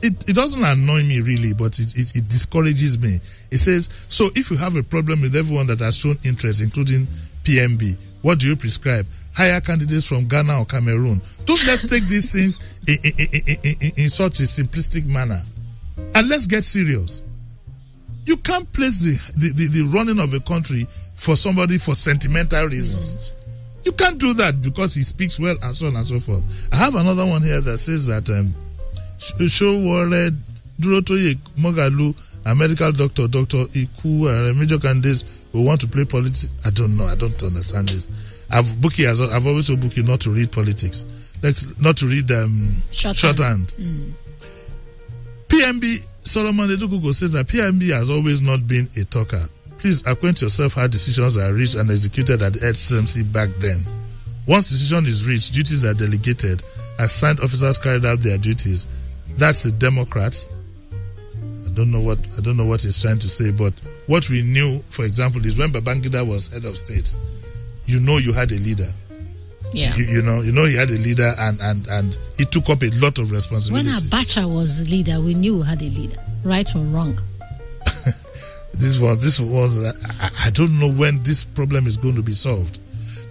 it doesn't annoy me really, but it discourages me. It says, so if you have a problem with everyone that has shown interest, including PMB, what do you prescribe? Hire candidates from Ghana or Cameroon. Don't let's take these things in such a simplistic manner. And let's get serious. You can't place the running of a country for somebody for sentimental reasons. You can't do that because he speaks well and so on and so forth. I have another one here that says that show Warred Durotoye Mogalu, a medical doctor, Dr. Iku, major candidates who want to play politics. I don't know. I don't understand this. I've always told Buki not to read politics. Not to read shorthand. PMB Solomon Edukugo says that PMB has always not been a talker. Please acquaint yourself how decisions are reached and executed at the SMC back then. Once decision is reached, duties are delegated. Assigned officers carried out their duties. That's a Democrat. I don't know what he's trying to say, but what we knew, for example, is when Babangida was head of state, you know you had a leader. Yeah. You know he had a leader and he took up a lot of responsibility. When Abacha was the leader, we knew we had a leader, right or wrong. This was I don't know when this problem is going to be solved.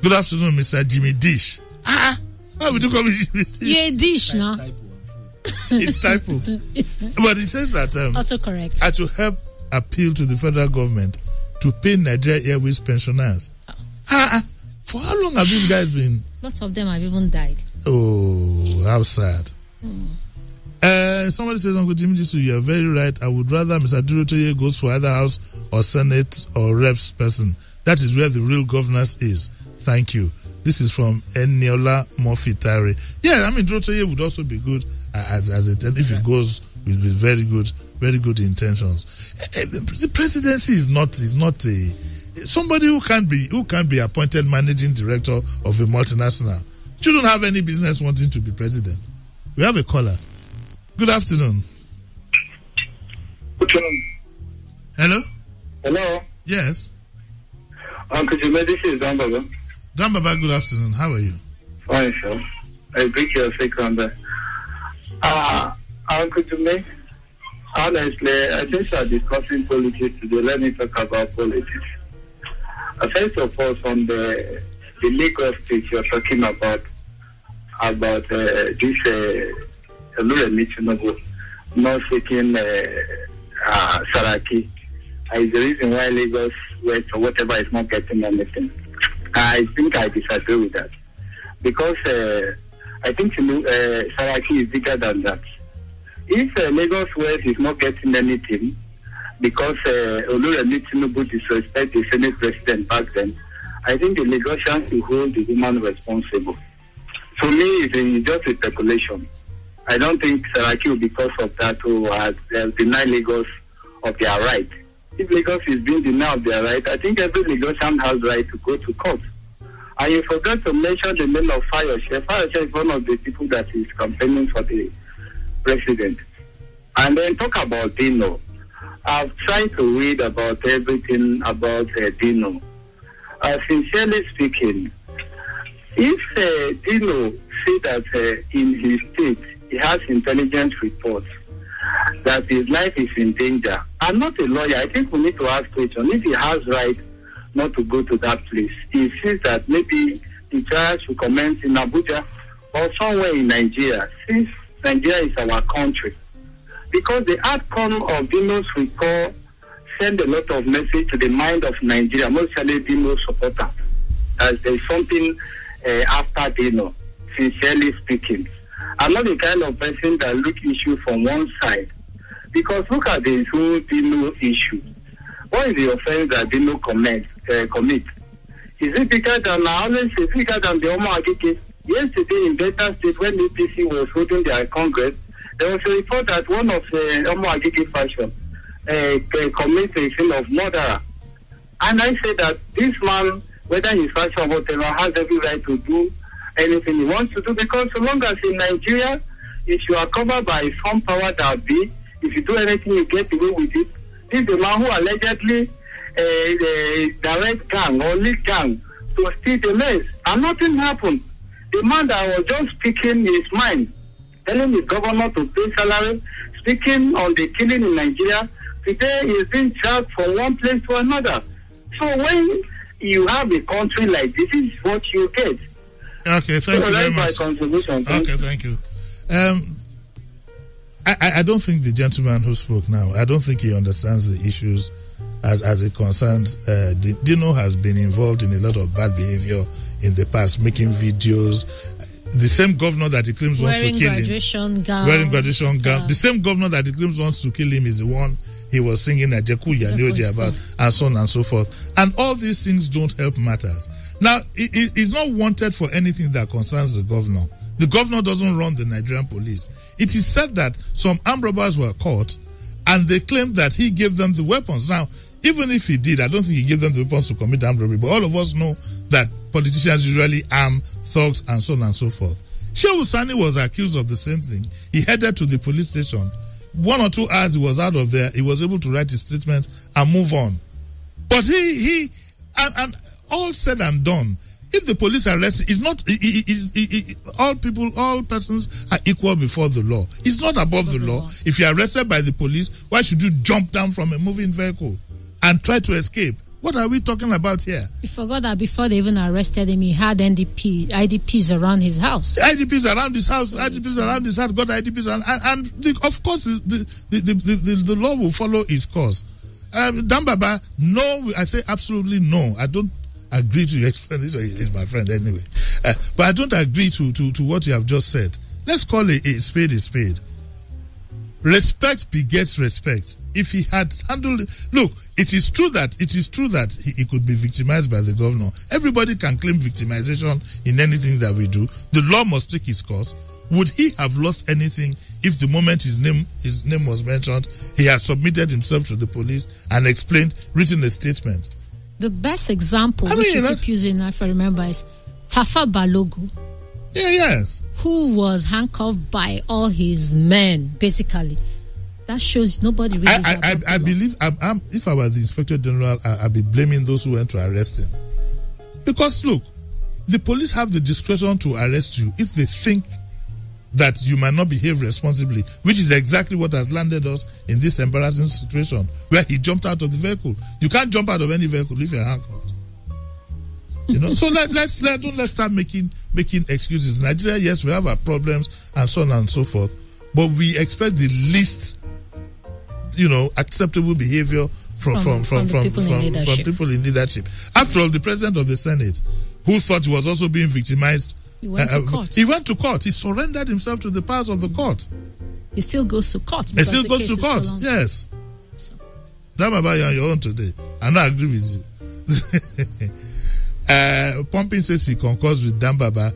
Good afternoon, Mr. Jimmy Dish. Why would you call me Jimmy Dish? Yeah, Dish now. It's typo. But he says that autocorrect. To help appeal to the federal government to pay Nigeria Airways pensioners. For how long have these guys been? Lots of them have even died. Oh, how sad. Somebody says, Uncle Jimmy Disu, you are very right. I would rather Mr. Durotoye goes for either House or Senate or Reps person. That is where the real governance is. Thank you. This is from Eniola Murphy-Tare. Yeah, I mean, Durotoye would also be good if it goes with very good intentions. The presidency is not a somebody who can be appointed managing director of a multinational. Shouldn't have any business wanting to be president. We have a caller. Good afternoon. Good afternoon. Hello? Hello? Yes. Uncle Jimmy, this is Dan Baba. Dan Baba, good afternoon. How are you? Fine, sir. I break your second. Uncle Jimi, honestly, I think we are discussing politics today. Let me talk about politics. First of all, on the legal state you're talking about this not seeking Saraki is the reason why Lagos West or whatever is not getting anything. I think I disagree with that because I think Saraki is bigger than that. If Lagos West is not getting anything because Oluremi Tinubu disrespect the Senate President back then, I think the Lagosians will hold the woman responsible. To me, it's just a speculation. I don't think Saraki will, because of that, will deny Lagos of their right. If Lagos is being denied of their right, I think every Lagosian has right to go to court. And you forgot to mention the name of Fayose. Fayose is one of the people that is campaigning for the president. And then talk about Dino. I've tried to read about everything about Dino. Sincerely speaking, if Dino say that in his state he has intelligence reports that his life is in danger, I'm not a lawyer. I think we need to ask questions. If he has right not to go to that place, he sees that maybe the trial should commence in Abuja or somewhere in Nigeria, since Nigeria is our country. Because the outcome of Dino's recall send a lot of message to the mind of Nigeria, mostly Dino supporters, as there's something after Dino, sincerely speaking. I'm not the kind of person that look issue from one side. Because look at the whole Dino issue. What is the offense that Dino commit? Is it bigger than, I always say, bigger than the Omo Agege? Yesterday in Delta State, when the APC was holding their Congress, there was a report that one of Omo Agege faction committed a sin of murder. And I say that this man, whether he's faction or whatever, has every right to do anything he wants to do, because so long as in Nigeria, if you are covered by some power that be, if you do anything, you get away with it. This is the man who allegedly direct gang or lead gang to steal the mess, and nothing happened. The man that was just speaking his mind, telling the governor to pay salary, speaking on the killing in Nigeria, today he is being charged from one place to another. So when you have a country like this is what you get. Okay, thank you very much. Okay, thank you. I don't think the gentleman who spoke now, I don't think he understands the issues as it concerns. Dino has been involved in a lot of bad behavior in the past, making videos. The same governor that he claims wants to kill him. Wearing graduation gown. The same governor that he claims wants to kill him is the one he was singing at Jekuya Nyoji about, and so on and so forth. And all these things don't help matters. Now, he's not wanted for anything that concerns the governor. The governor doesn't run the Nigerian police. It is said that some armed robbers were caught and they claimed that he gave them the weapons. Now, even if he did, I don't think he gave them the weapons to commit armed robbery, but all of us know that politicians usually arm thugs and so on and so forth. Shehu Sani was accused of the same thing. He headed to the police station. 1 or 2 hours he was out of there, he was able to write his statement and move on. But he all said and done, if the police arrest, it's not. All persons are equal before the law. It's not above the law. If you're arrested by the police, why should you jump down from a moving vehicle and try to escape? What are we talking about here? You forgot that before they even arrested him, he had IDPs around his house. IDPs around his house. IDPs around his house. Got IDPs around, of course, the law will follow its course. Dambaba, no, I say absolutely no. I don't agree to your explanation. He's my friend anyway, but I don't agree to what you have just said. Let's call it a spade a spade. Respect begets respect. If he had handled, look, it is true that he could be victimized by the governor. Everybody can claim victimization in anything that we do. The law must take its course. Would he have lost anything if the moment his name was mentioned, he had submitted himself to the police and written a statement? The best example which you keep using, if I remember, is Tafa Balogu. Yeah, yes. Who was handcuffed by all his men, basically. That shows nobody really. I believe if I were the Inspector General, I'd be blaming those who went to arrest him. Because look, the police have the discretion to arrest you if they think that you might not behave responsibly, which is exactly what has landed us in this embarrassing situation where he jumped out of the vehicle. You can't jump out of any vehicle if you're handcuffed. You know, so let's start making excuses. Nigeria, yes, we have our problems and so on and so forth, but we expect the least, acceptable behavior from people in leadership. After all, the president of the Senate, who thought he was also being victimized, he went to court. He went to court. He surrendered himself to the powers of the court. He still goes to court. He still goes to court. Yes. Damabaya on your own today. I don't agree with you. Pumping says he concurs with Dambaba.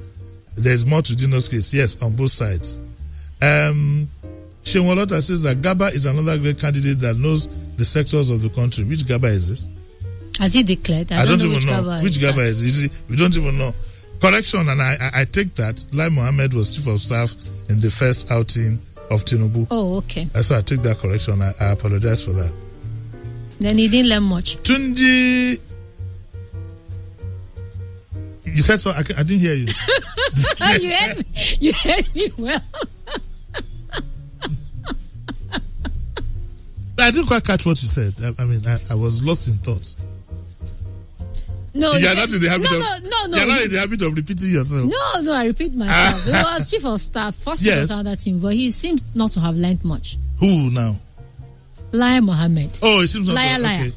There's more to Dino's case. Yes, on both sides. Shewolota says that Gaba is another great candidate that knows the sectors of the country. Which Gaba is this? Has he declared? I don't even know. Which Gaba is it? We don't even know. Correction, and I take that. Lai Mohammed was chief of staff in the first outing of Tinubu. Oh, okay. So I take that correction. I apologize for that. Then he didn't learn much. Tunji, you said so. I didn't hear you. You heard me well. I didn't quite catch what you said. I was lost in thought. No, you're not in the habit no. You're not in the habit of repeating yourself. No, I repeat myself. He was chief of staff, first chief of staff of that team, but he seems not to have learned much. Who now? Lai Mohammed. Oh, it seems not liar. Okay.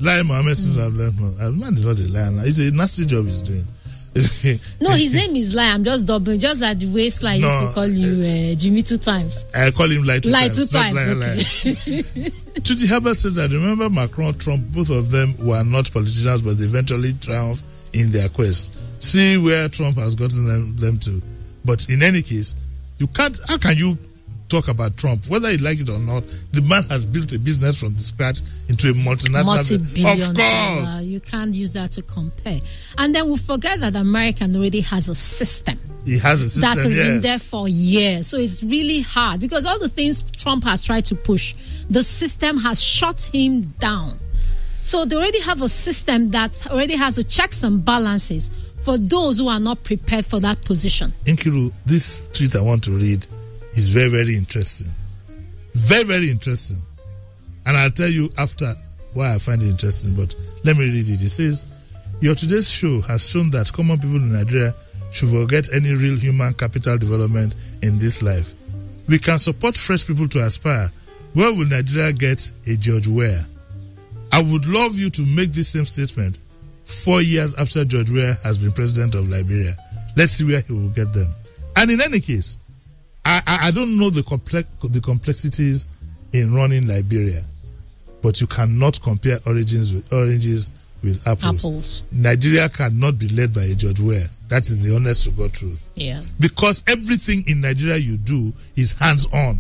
Lai Mohammed seems to have learned much. Man is not a liar now. It's a nasty job he's doing. No, his name is Lai. I'm just doubling, just like the way Sly used to call you Jimi 2 times. I call him Lai 2 times. Lai 2 times. Okay. Tuti Herbert says that remember Macron, Trump, both of them were not politicians, but they eventually triumphed in their quest. See where Trump has gotten them to. But in any case, how can you talk about Trump? Whether you like it or not, the man has built a business from the scratch into a multi-billion. Of course. You can't use that to compare. And then we forget that America already has a system. He has a system that has been there for years. So it's really hard because all the things Trump has tried to push, the system has shut him down. So they already have a system that already has a checks and balances for those who are not prepared for that position. Nkiru, this tweet I want to read is very, very interesting. Very, very interesting. And I'll tell you after why I find it interesting, but let me read it. It says, your today's show has shown that common people in Nigeria should forget any real human capital development in this life. We can support fresh people to aspire. Where will Nigeria get a George Weah? I would love you to make this same statement 4 years after George Weah has been president of Liberia. Let's see where he will get them. And in any case, I don't know the complexities in running Liberia, but you cannot compare oranges with apples. Nigeria cannot be led by a George Weah. That is the honest to God truth. Yeah. Because everything in Nigeria you do is hands-on.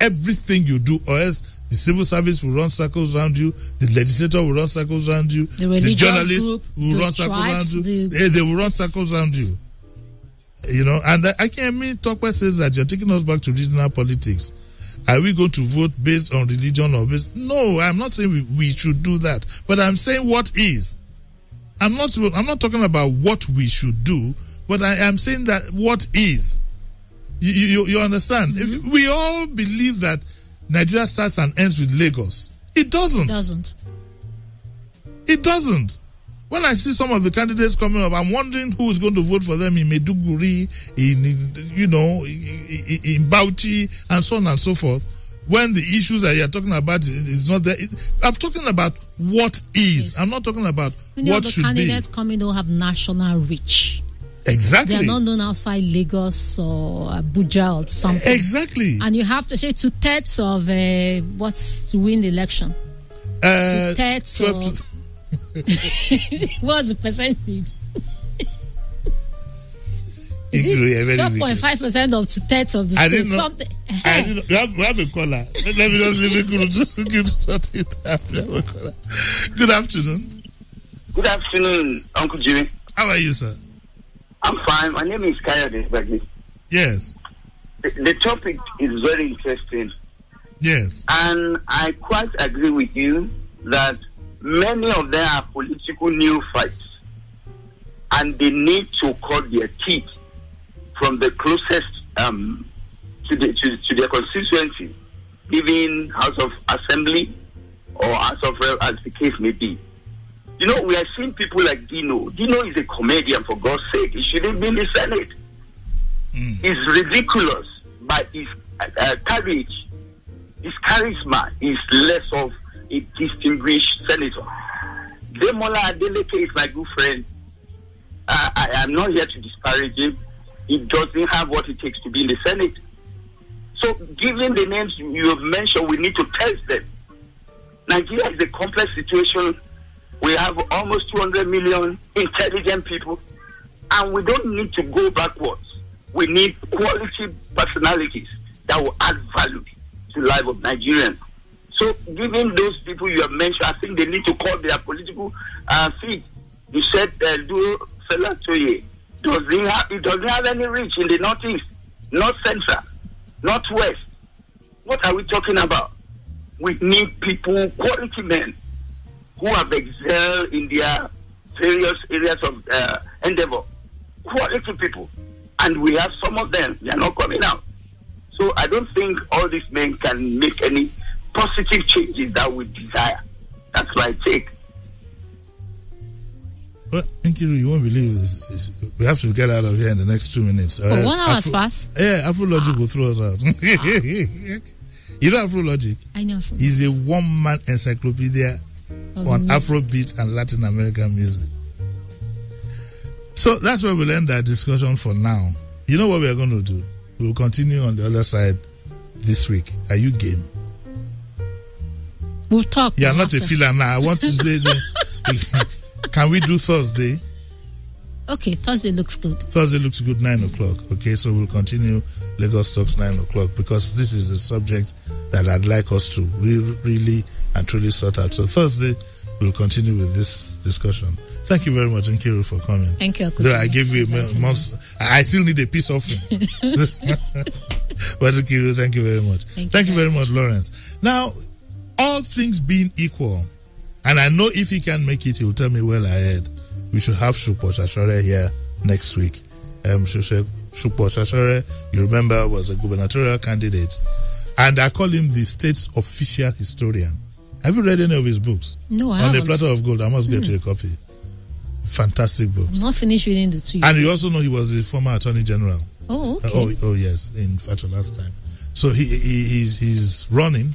Everything you do, or else the civil service will run circles around you, the legislator will run circles around you, the journalists will run circles around you, they will run circles around you. You know, and I can mean Tokwe says that you're taking us back to regional politics. Are we going to vote based on religion or based? No, I'm not saying we should do that, but I'm saying what is. I'm not talking about what we should do, but I am saying that what is. You understand? Mm-hmm. We all believe that Nigeria starts and ends with Lagos. It doesn't. It doesn't. When I see some of the candidates coming up, I'm wondering who is going to vote for them in Maiduguri, in Bauchi, and so on and so forth. When the issues that you're talking about is not there, I'm talking about what is. Yes. I'm not talking about what should be. The candidates coming don't have national reach. Exactly. They are not known outside Lagos or Abuja or something. Exactly. And you have to say 2/3 of what's to win the election. 2/3 of... What's the percentage? Is it 4.5% of 2/3 of the state? I didn't know. We have a caller. Let me just leave it. Just to sort it out. Good afternoon. Good afternoon, Uncle Jimmy. How are you, sir? I'm fine. My name is Kayode. Yes. The topic is very interesting. Yes. And I quite agree with you that many of them are political new fights. and they need to cut their teeth from the closest to their constituency, even House of Assembly or House of Rep, as the case may be. You know, we are seeing people like Dino. Dino is a comedian, for God's sake. He shouldn't be in the Senate. It's ridiculous, but his courage, his charisma is less of a distinguished senator. Demola Adeleke is my good friend. I am not here to disparage him. He doesn't have what it takes to be in the Senate. So, given the names you have mentioned, we need to test them. Nigeria is a complex situation. We have almost 200 million intelligent people, and we don't need to go backwards. We need quality personalities that will add value to the life of Nigerians. So, given those people you have mentioned, I think they need to call their political feet. You said, do Fela Toye. It doesn't have any reach in the Northeast, North Central, Northwest. What are we talking about? We need people, quality men, who have excelled in their various areas of endeavor. Quality people. And we have some of them. They are not coming out. So I don't think all these men can make any positive changes that we desire. That's my take. Well, thank you. You won't believe this. We have to get out of here in the next 2 minutes. 1 hour pass. Yeah, Afro Logic will throw us out. You know Afro Logic? I know Afro. He's a one-man encyclopedia on Afrobeat and Latin American music. So that's where we'll end our discussion for now. You know what we are going to do? We'll continue on the other side this week. Are you game? We'll talk. You're not a filler now. I want to say, can we do Thursday? Okay, Thursday looks good. Thursday looks good, 9 o'clock. Okay, so we'll continue Lagos Talks 9 o'clock because this is a subject that I'd like us to really and truly sort out. So Thursday, we'll continue with this discussion. Thank you very much, Nkiru, for coming. Thank you. Though I gave you a month. I still need a peace offering. But Nkiru, thank you very much. Thank you very much, Lawrence. Now, all things being equal, and I know if he can make it, he will tell me well ahead. We should have Shukpo Shashore here next week. Shukpo Shashore, you remember, was a gubernatorial candidate, and I call him the state's official historian. Have you read any of his books? No, I haven't. haven't. On a platter of gold, I must get you a copy. Fantastic books. I'm not finished reading the 2. And you also know he was the former Attorney General. Oh, okay. Oh yes, in fact, last time. So he's running.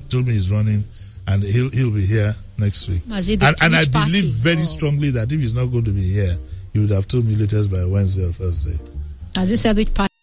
Told me he's running, and he'll be here next week. And I believe very strongly that if he's not going to be here, he would have told me latest by Wednesday or Thursday. Has he said which party?